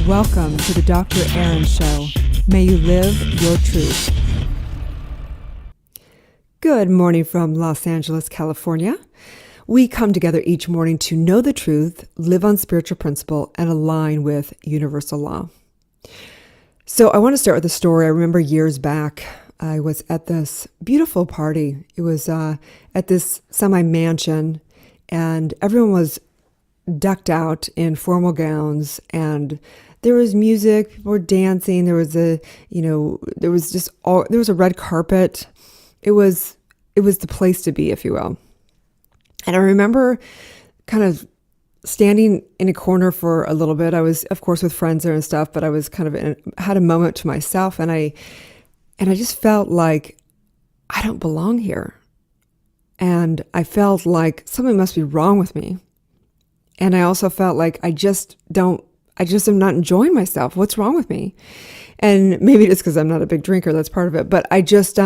Welcome to the Dr. Erin Show. May you live your truth. Good morning from Los Angeles, California. We come together each morning to know the truth, live on spiritual principle, and align with universal law. So I want to start with a story. I remember years back, I was at this beautiful party. It was at this semi-mansion, and everyone was decked out in formal gowns, and there was music, people were dancing, there was a red carpet. It was the place to be, if you will. And I remember kind of standing in a corner for a little bit. I was, of course, with friends there and stuff, but I was kind of had a moment to myself, and I just felt like I don't belong here. And I felt like something must be wrong with me. And I also felt like I just am not enjoying myself. What's wrong with me? And maybe it's because I'm not a big drinker. That's part of it. But it just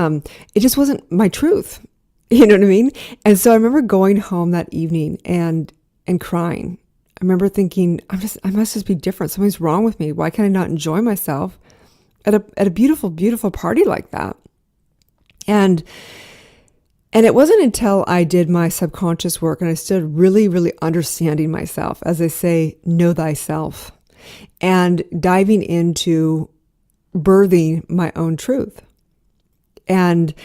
wasn't my truth. You know what I mean? And so I remember going home that evening and crying. I remember thinking, I must just be different. Something's wrong with me. Why can I not enjoy myself at a beautiful, beautiful party like that? And it wasn't until I did my subconscious work and I started really, really understanding myself, as they say, know thyself, and diving into birthing my own truth. And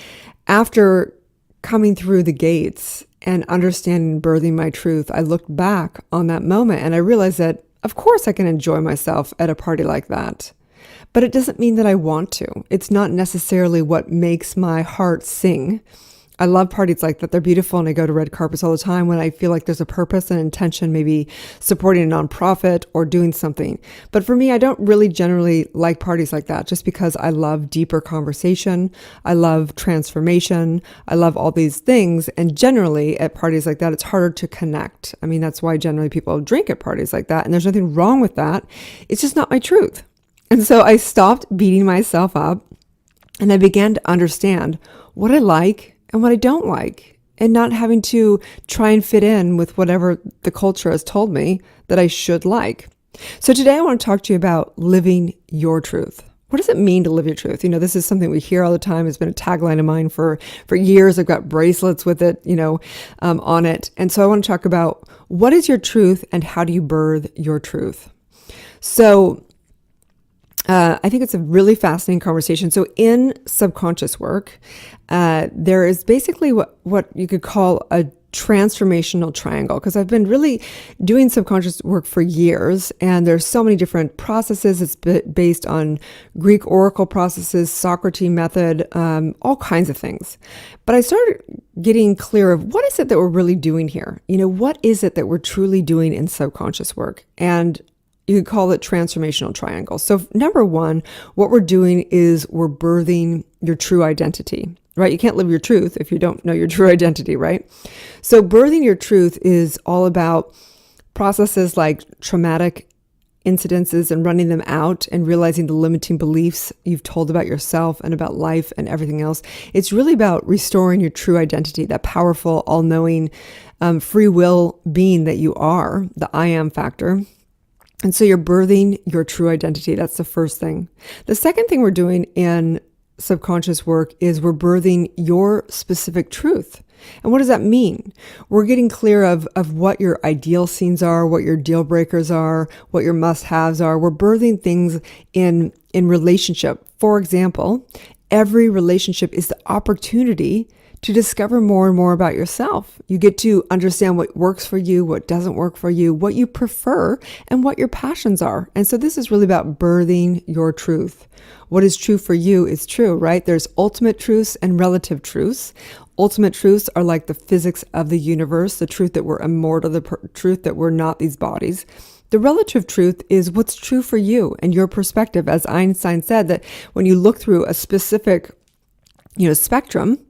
after coming through the gates and understanding birthing my truth, I looked back on that moment and I realized that, of course, I can enjoy myself at a party like that. But it doesn't mean that I want to. It's not necessarily what makes my heart sing. I love parties like that. They're beautiful, and I go to red carpets all the time when I feel like there's a purpose and intention, maybe supporting a nonprofit or doing something. But for me, I don't really generally like parties like that just because I love deeper conversation. I love transformation. I love all these things. And generally at parties like that, it's harder to connect. I mean, that's why generally people drink at parties like that. And there's nothing wrong with that. It's just not my truth. And so I stopped beating myself up and I began to understand what I like and what I don't like, and not having to try and fit in with whatever the culture has told me that I should like. So today I want to talk to you about living your truth. What does it mean to live your truth? You know, this is something we hear all the time. It's been a tagline of mine for years. I've got bracelets with it, on it. And so I want to talk about what is your truth and how do you birth your truth? So I think it's a really fascinating conversation. So in subconscious work, there is basically what you could call a transformational triangle, because I've been really doing subconscious work for years, and there's so many different processes. It's based on Greek oracle processes, Socrates method, all kinds of things. But I started getting clear of what is it that we're really doing here? What is it that we're truly doing in subconscious work? And you could call it transformational triangle. So number one, what we're doing is we're birthing your true identity, right? You can't live your truth if you don't know your true identity, right? So birthing your truth is all about processes like traumatic incidences and running them out and realizing the limiting beliefs you've told about yourself and about life and everything else. It's really about restoring your true identity, that powerful, all-knowing, free will being that you are, the I am factor. And so you're birthing your true identity. That's the first thing. The second thing we're doing in subconscious work is we're birthing your specific truth. And what does that mean? We're getting clear of what your ideal scenes are, what your deal breakers are, what your must-haves are. We're birthing things in relationship. For example, every relationship is the opportunity to discover more and more about yourself. You get to understand what works for you, what doesn't work for you, what you prefer, and what your passions are. And so this is really about birthing your truth. What is true for you is true, right? There's ultimate truths and relative truths. Ultimate truths are like the physics of the universe, the truth that we're immortal, the truth that we're not these bodies. The relative truth is what's true for you and your perspective. As Einstein said, that when you look through a specific, spectrum,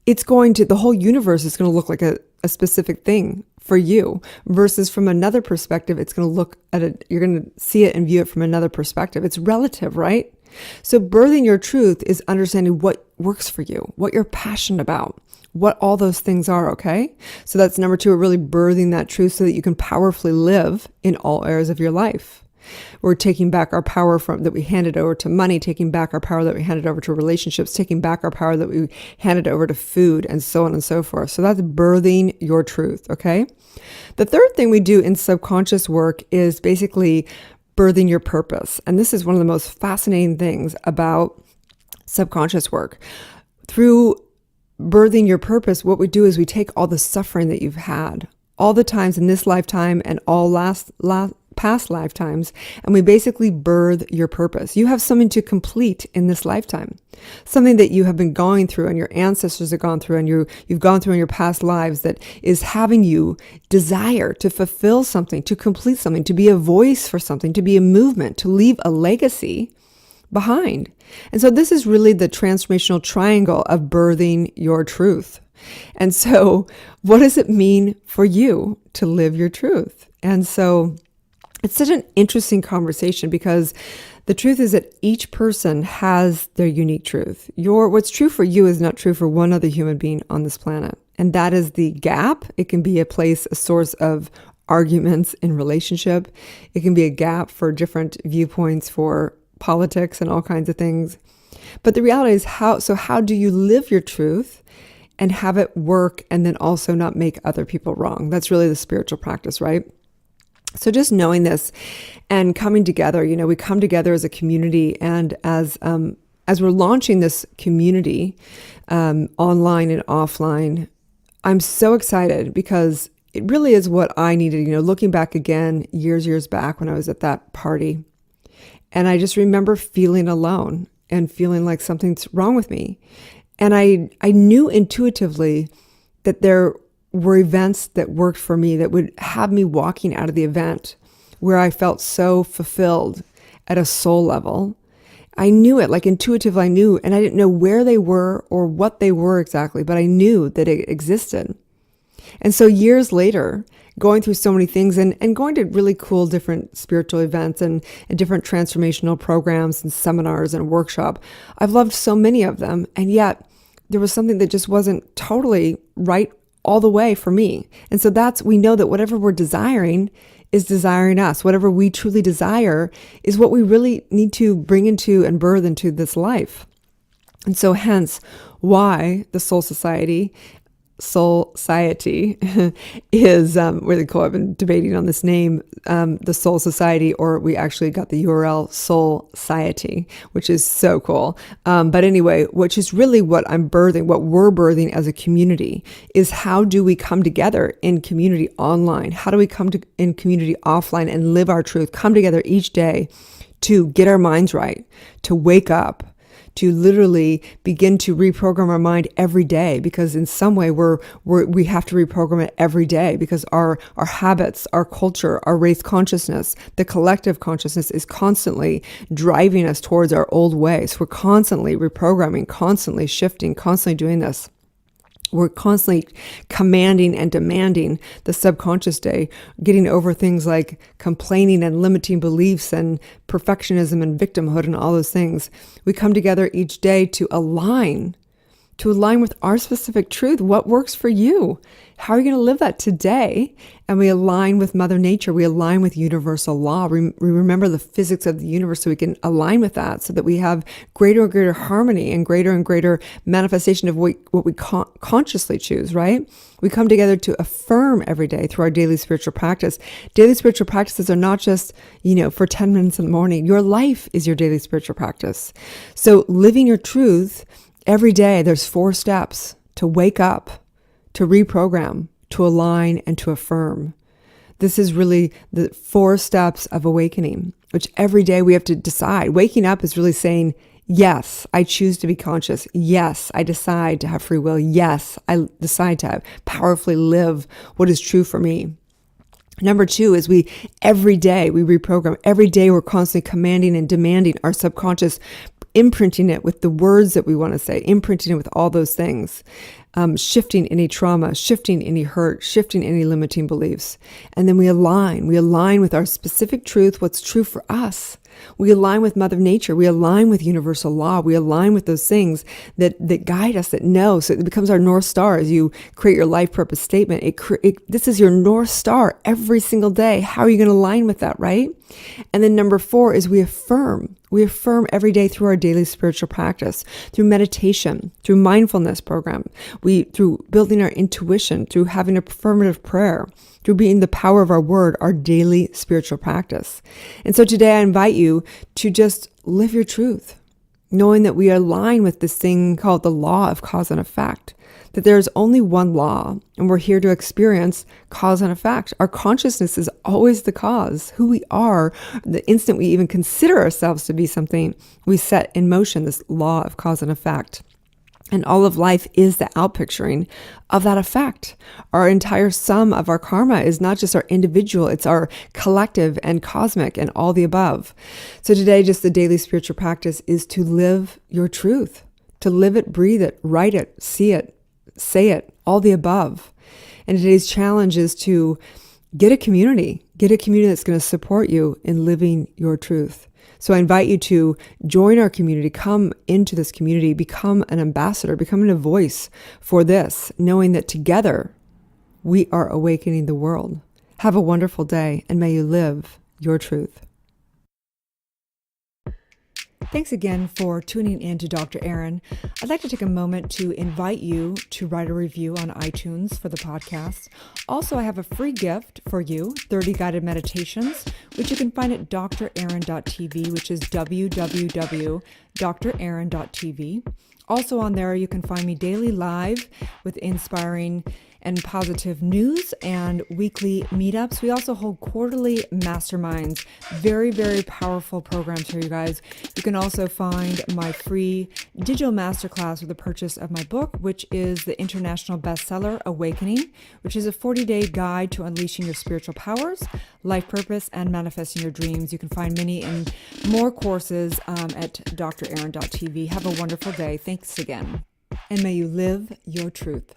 the whole universe is going to look like a specific thing for you, versus from another perspective, it's going to look at it, you're going to see it and view it from another perspective. It's relative, right? So birthing your truth is understanding what works for you, what you're passionate about, what all those things are, okay? So that's number two, really birthing that truth so that you can powerfully live in all areas of your life. We're taking back our power that we handed over to money, taking back our power that we handed over to relationships, taking back our power that we handed over to food, and so on and so forth. So that's birthing your truth, okay? The third thing we do in subconscious work is basically birthing your purpose. And this is one of the most fascinating things about subconscious work. Through birthing your purpose, what we do is we take all the suffering that you've had, all the times in this lifetime and all past lifetimes, and we basically birth your purpose. You have something to complete in this lifetime, something that you have been going through and your ancestors have gone through and you've gone through in your past lives that is having you desire to fulfill something, to complete something, to be a voice for something, to be a movement, to leave a legacy behind. And so this is really the transformational triangle of birthing your truth. And so what does it mean for you to live your truth? And so it's such an interesting conversation because the truth is that each person has their unique truth. What's true for you is not true for one other human being on this planet. And that is the gap. It can be a source of arguments in relationship. It can be a gap for different viewpoints for politics and all kinds of things. But the reality is how do you live your truth and have it work and then also not make other people wrong? That's really the spiritual practice, right? So just knowing this and coming together, we come together as a community, and as we're launching this community, online and offline, I'm so excited because it really is what I needed, looking back again, years back when I was at that party. And I just remember feeling alone and feeling like something's wrong with me. And I knew intuitively that there were events that worked for me that would have me walking out of the event where I felt so fulfilled at a soul level. I knew it, like intuitively I knew, and I didn't know where they were or what they were exactly, but I knew that it existed. And so years later, going through so many things and going to really cool different spiritual events and different transformational programs and seminars and workshop, I've loved so many of them. And yet there was something that just wasn't totally right all the way for me. And so we know that whatever we're desiring is desiring us. Whatever we truly desire is what we really need to bring into and birth into this life. And so hence why the Soul Society is really cool. I've been debating on this name, the Soul Society, or we actually got the URL Soul Society, which is so cool. But anyway, which is really what we're birthing as a community is how do we come together in community online? How do we come in community offline and live our truth, come together each day to get our minds right, to wake up, to literally begin to reprogram our mind every day, because in some way we have to reprogram it every day because our habits, our culture, our race consciousness, the collective consciousness is constantly driving us towards our old ways. We're constantly reprogramming, constantly shifting, constantly doing this. We're constantly commanding and demanding the subconscious day, getting over things like complaining and limiting beliefs and perfectionism and victimhood and all those things. We come together each day to align with our specific truth. What works for you? How are you going to live that today? And we align with Mother Nature. We align with universal law. We remember the physics of the universe so we can align with that so that we have greater and greater harmony and greater manifestation of what we consciously choose, right? We come together to affirm every day through our daily spiritual practice. Daily spiritual practices are not just, for 10 minutes in the morning. Your life is your daily spiritual practice. So living your truth every day, there's 4 steps to wake up, to reprogram, to align, and to affirm. This is really the 4 steps of awakening, which every day we have to decide. Waking up is really saying, yes, I choose to be conscious. Yes, I decide to have free will. Yes, I decide to powerfully live what is true for me. Number 2 is every day we reprogram. Every day we're constantly commanding and demanding our subconscious, imprinting it with the words that we want to say, imprinting it with all those things, shifting any trauma, shifting any hurt, shifting any limiting beliefs. And then we align with our specific truth, what's true for us. We align with Mother Nature. We align with universal law. We align with those things that guide us, that know. So it becomes our North Star as you create your life purpose statement. This is your North Star every single day. How are you going to align with that, right? And then number 4 is we affirm. We affirm every day through our daily spiritual practice, through meditation, through mindfulness program, through building our intuition, through having affirmative prayer, through being the power of our word, our daily spiritual practice. And so today I invite you to just live your truth, knowing that we align with this thing called the law of cause and effect, that there's only one law, and we're here to experience cause and effect. Our consciousness is always the cause. Who we are, the instant we even consider ourselves to be something, we set in motion this law of cause and effect. And all of life is the outpicturing of that effect. Our entire sum of our karma is not just our individual, it's our collective and cosmic and all the above. So today, just the daily spiritual practice is to live your truth, to live it, breathe it, write it, see it, say it, all the above. And today's challenge is to get a community that's going to support you in living your truth. So I invite you to join our community, come into this community, become an ambassador, becoming a voice for this, knowing that together we are awakening the world. Have a wonderful day, and may you live your truth. Thanks again for tuning in to Dr. Erin. I'd like to take a moment to invite you to write a review on iTunes for the podcast. Also, I have a free gift for you, 30 guided meditations, which you can find at drerin.tv, which is www.drerin.tv. Also on there, you can find me daily live with inspiring and positive news and weekly meetups. We also hold quarterly masterminds, very, very powerful programs for you guys. You can also find my free digital masterclass with the purchase of my book, which is the international bestseller, Awakening, which is a 40-day guide to unleashing your spiritual powers, life purpose, and manifesting your dreams. You can find many and more courses at drerin.tv. Have a wonderful day. Thanks again. And may you live your truth.